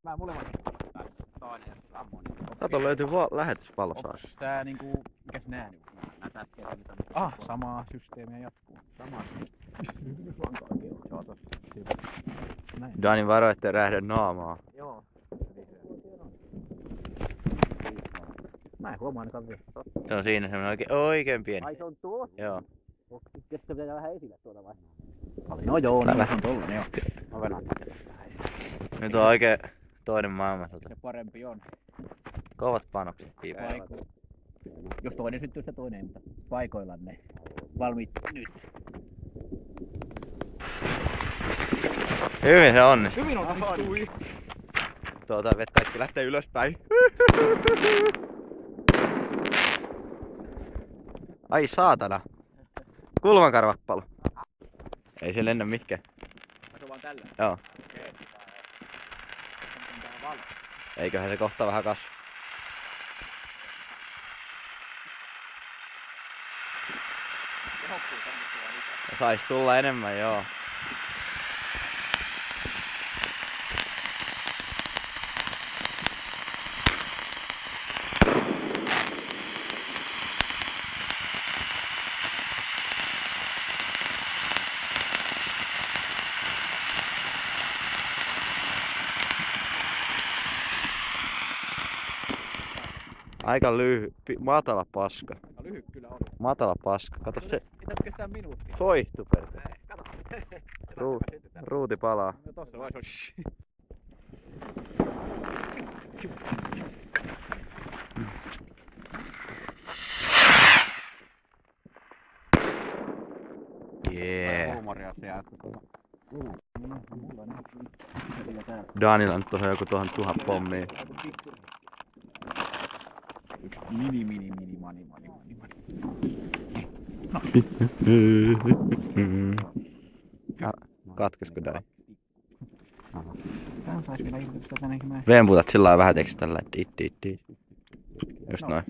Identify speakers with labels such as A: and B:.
A: Mä molemmat. Toinen ja ammonia.
B: Kato, löytyy lähetyspalosaa.
A: Onks tää niinku, mikäs nää niinku? Nää tätkeitä mitä on. Samaa systeemiä jatkuu. Samaa systeemiä. Yhdysvankaakin on. Joo tossa. Näin.
B: Dani varo, ettei räjähdä naamaa.
A: Joo. Mä en huomaa ainakaan vielä.
B: Se on siinä semmonen oikein pieni.
A: Ai se on tuossa?
B: Joo.
A: Ketkä pitää vähän esille tuolla vai? No joo, no se on tollanen joo. Mä venään.
B: Nyt on oikein toinen maailmansota.
A: Se parempi on.
B: Kovat panokset piipaa.
A: Jos toinen syttyy, se toinen, mutta paikoillaan ne. Valmiit nyt.
B: Hyvin se onnistui.
A: Hyvin onnistui.
B: Vettä kaikki lähtee ylöspäin. Ai saatana. Kulmakarvappalo. Ei se lennä mikään.
A: Se on vaan tällä.
B: Joo.
A: Okei. Tää valo.
B: Eiköhän se kohta vähän kasva.
A: Tehokkuus on lisää.
B: Sais tulla enemmän, joo. Aika matala paska.
A: No lyhyt kyllä on.
B: Matala paska. Kato se.
A: Pitäis kestää minuuttia.
B: Soihtu perkele.
A: Kato.
B: Ruuti palaa.
A: No tossa vai se
B: Jee.
A: huumoria se jää.
B: Danilla nyt tuohon joku 1000 pommia.
A: Yksi mani.
B: Katkesko Dani?
A: Tän sais vielä ilmestyä tännekin näin.
B: Veen puutat sillä lailla vähän teksti tällä. Just noin.